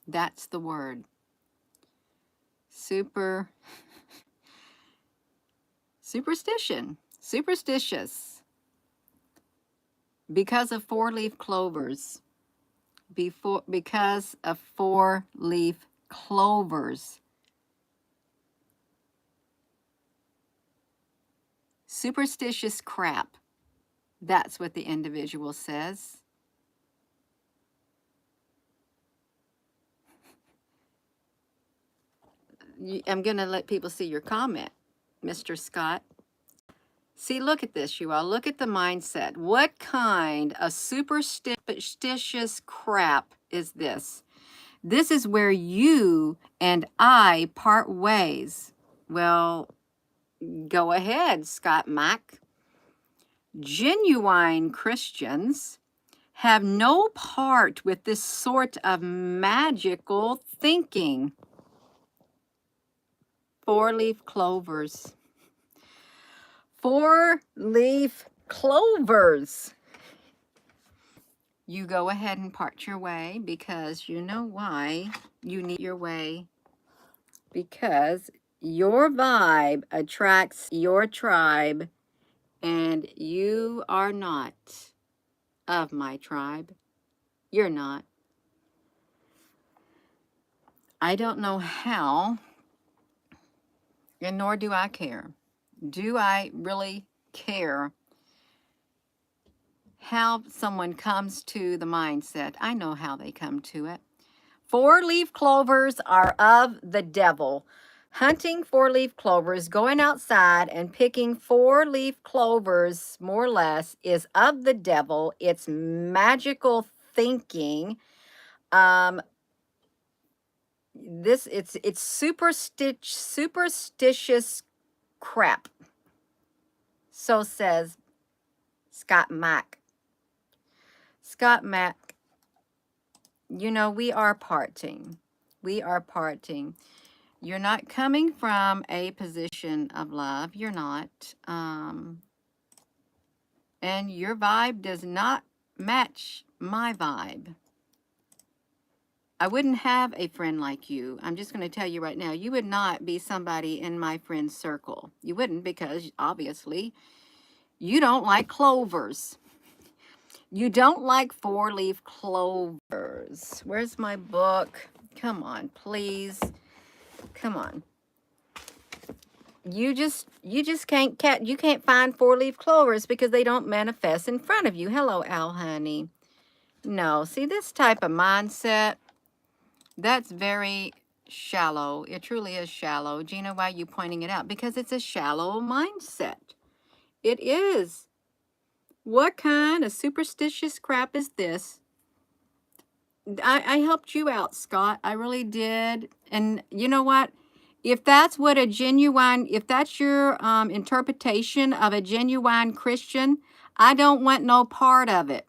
That's the word. Superstition. Superstitious. Because of four-leaf clovers. Because of four-leaf clovers. Superstitious crap. That's what the individual says. I'm going to let people see your comment, Mr. Scott. See, look at this, you all. Look at the mindset. What kind of superstitious crap is this? This is where you and I part ways. Well, go ahead, Scott Mack. Genuine Christians have no part with this sort of magical thinking. Four-leaf clovers. Four-leaf clovers. You go ahead and part your way because you know why you need your way. Because your vibe attracts your tribe, and you are not of my tribe. You're not. I don't know how, and nor do I care. Do I really care how someone comes to the mindset? I know how they come to it. Four-leaf clovers are of the devil. Hunting four-leaf clovers, going outside and picking four-leaf clovers, more or less, is of the devil. It's magical thinking. It's superstitious crap. So says Scott Mack. Scott Mack, you know, we are parting. We are parting. You're not coming from a position of love. You're not. And your vibe does not match my vibe. I wouldn't have a friend like you. I'm just going to tell you right now, you would not be somebody in my friend circle. You wouldn't, because obviously you don't like clovers. You don't like four-leaf clovers. Where's my book? Come on, please. Come on. You just can't find four-leaf clovers because they don't manifest in front of you. Hello, Al honey. No, see, this type of mindset, that's very shallow. It truly is shallow. Gina, why are you pointing it out? Because it's a shallow mindset. It is. What kind of superstitious crap is this? I helped you out, Scott. I really did. And you know what? If that's what if that's your interpretation of a genuine Christian, I don't want no part of it.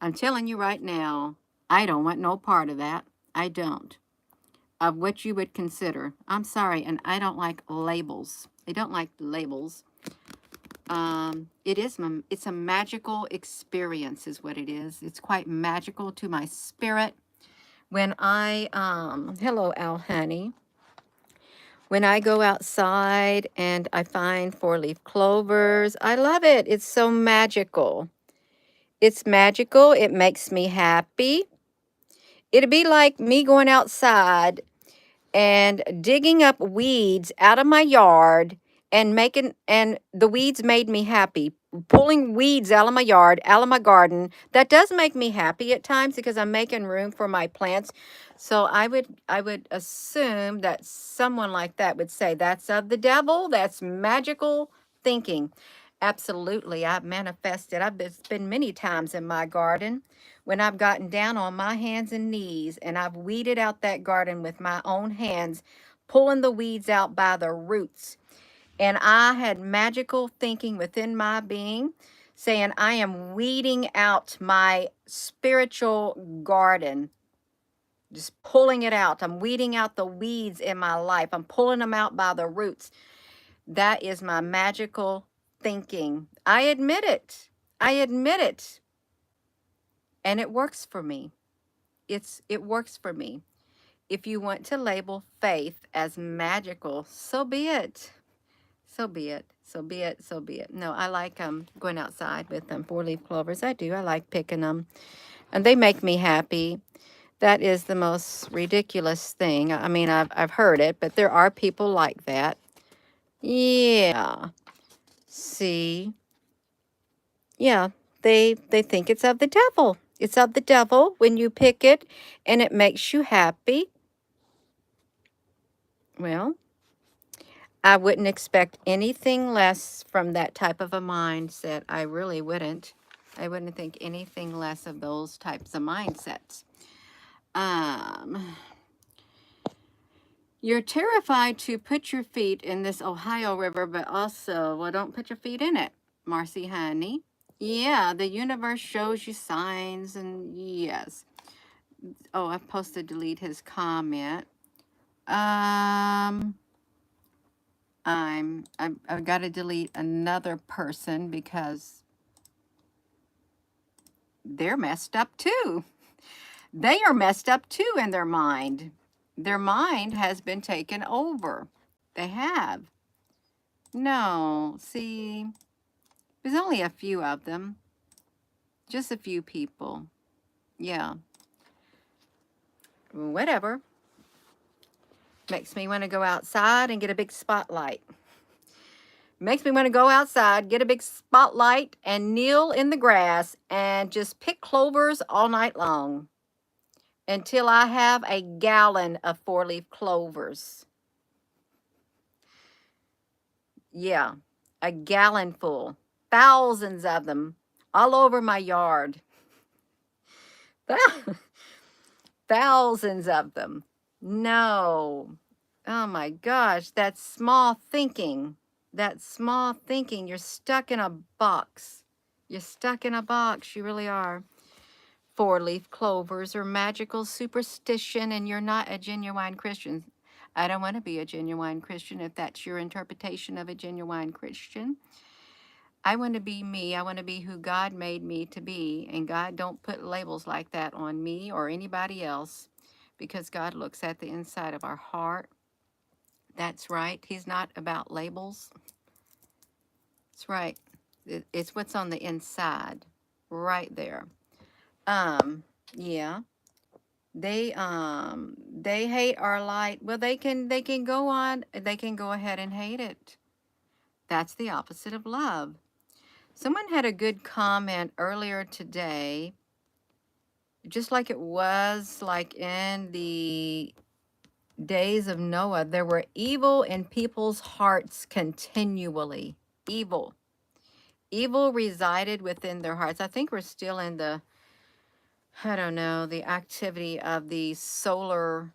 I'm telling you right now, I don't want no part of that. I don't. Of what you would consider. I'm sorry, and I don't like labels. I don't like labels. It's a magical experience is what it is. It's quite magical to my spirit. When I, hello, Al honey. When I go outside and I find four-leaf clovers, I love it. It's so magical. It's magical. It makes me happy. It'd be like me going outside and digging up weeds out of my yard and the weeds made me happy. Pulling weeds out of my yard, out of my garden, that does make me happy at times because I'm making room for my plants. So I would assume that someone like that would say that's of the devil. That's magical thinking. Absolutely, I've manifested. It's been many times in my garden when I've gotten down on my hands and knees and I've weeded out that garden with my own hands, pulling the weeds out by the roots. And I had magical thinking within my being, saying, I am weeding out my spiritual garden, just pulling it out. I'm weeding out the weeds in my life. I'm pulling them out by the roots. That is my magical thinking. I admit it. I admit it. And it works for me. it works for me. If you want to label faith as magical, so be it. So be it. So be it. So be it. No, I like going outside with them 4-leaf clovers. I do. I like picking them, and they make me happy. That is the most ridiculous thing. I mean, I've heard it, but there are people like that. Yeah. See. Yeah. They think it's of the devil. It's of the devil when you pick it and it makes you happy. Well, I wouldn't expect anything less from that type of a mindset. I really wouldn't. I wouldn't think anything less of those types of mindsets. You're terrified to put your feet in this Ohio River, but also, well, don't put your feet in it, Marcy honey. Yeah, the universe shows you signs, and yes. Oh, I'm supposed to delete his comment. I've got to delete another person because they're messed up too. They are messed up too in their mind. Their mind has been taken over. They have. No, see, there's only a few of them. Just a few people. Yeah. Whatever. Makes me want to go outside and get a big spotlight. Makes me want to go outside, get a big spotlight, and kneel in the grass and just pick clovers all night long until I have a gallon of 4-leaf clovers. Yeah, a gallon full. Thousands of them all over my yard. Thousands of them. No. Oh my gosh, that small thinking. That small thinking. You're stuck in a box. You're stuck in a box. You really are. 4-leaf clovers are magical superstition, and you're not a genuine Christian. I don't want to be a genuine Christian if that's your interpretation of a genuine Christian. I want to be me. I want to be who God made me to be. And God don't put labels like that on me or anybody else, because God looks at the inside of our heart. That's right. He's not about labels. That's right. It's what's on the inside right there. Yeah. They hate our light. Well, they can go on, they can go ahead and hate it. That's the opposite of love. Someone had a good comment earlier today, just like it was like in the days of Noah, there were evil in people's hearts continually. Evil. Evil resided within their hearts. I think we're still in the, I don't know, the activity of the solar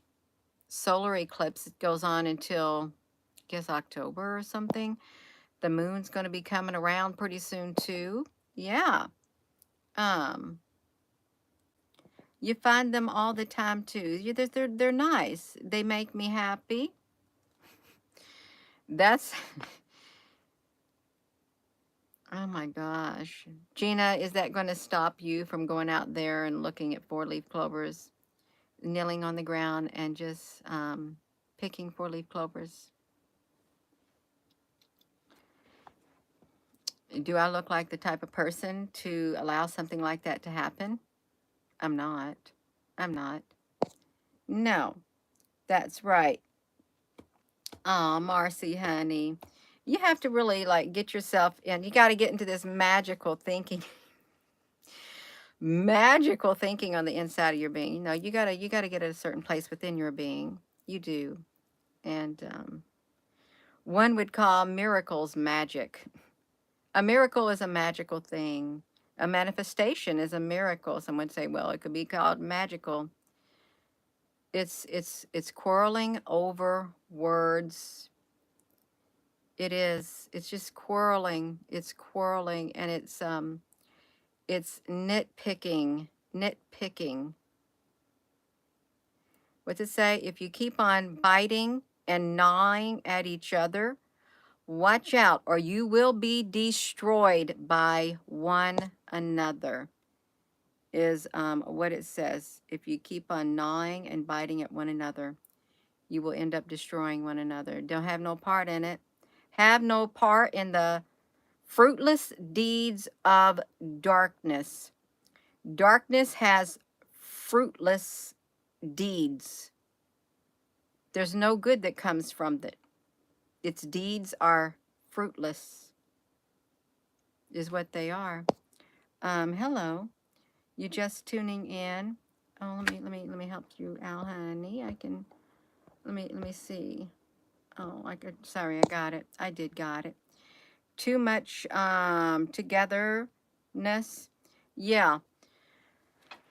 eclipse. It goes on until, I guess, October or something. The moon's going to be coming around pretty soon too. Yeah. You find them all the time too. They're nice. They make me happy. That's oh my gosh. Gina, is that going to stop you from going out there and looking at 4-leaf clovers, kneeling on the ground and just picking 4-leaf clovers? Do I look like the type of person to allow something like that to happen? I'm not. I'm not. No, that's right. Oh, Marcy, honey. You have to really like get yourself in. You got to get into this magical thinking. Magical thinking on the inside of your being. You know, you gotta get at a certain place within your being. You do. And one would call miracles magic. A miracle is a magical thing. A manifestation is a miracle. Someone would say, well, it could be called magical. It's quarreling over words. It is. It's just quarreling. It's quarreling, and it's nitpicking. Nitpicking. What's it say? If you keep on biting and gnawing at each other, watch out, or you will be destroyed by one another. is what it says. If you keep on gnawing and biting at one another, you will end up destroying one another. Don't have no part in it. Have no part in the fruitless deeds of darkness. Darkness has fruitless deeds. There's no good that comes from it. Its deeds are fruitless, is what they are. Hello. You just tuning in. Oh, let me help you out, honey. I can let me see. Oh, sorry, I got it. I did got it. Too much togetherness. Yeah.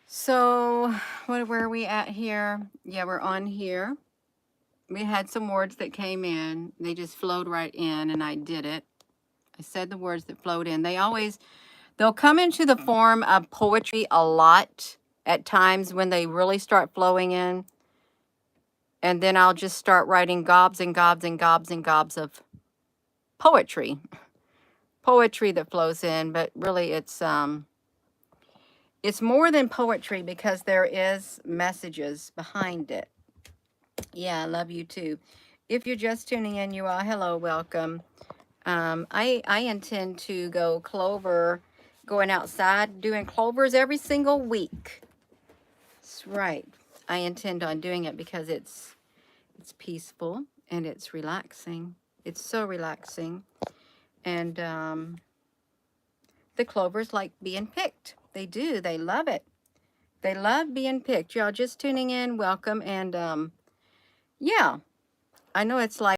So where are we at here? Yeah, we're on here. We had some words that came in. They just flowed right in, and I did it. I said the words that flowed in. They'll come into the form of poetry a lot at times when they really start flowing in. And then I'll just start writing gobs and gobs and gobs and gobs of poetry. Poetry that flows in, but really it's more than poetry because there is messages behind it. Yeah, I love you too. If you're just tuning in, you all, hello, welcome. I intend to go going outside, doing clovers every single week. That's right. I intend on doing it because it's peaceful and it's relaxing. It's so relaxing. And the clovers like being picked. They do. They love it. They love being picked. Y'all just tuning in, welcome. And yeah, I know it's like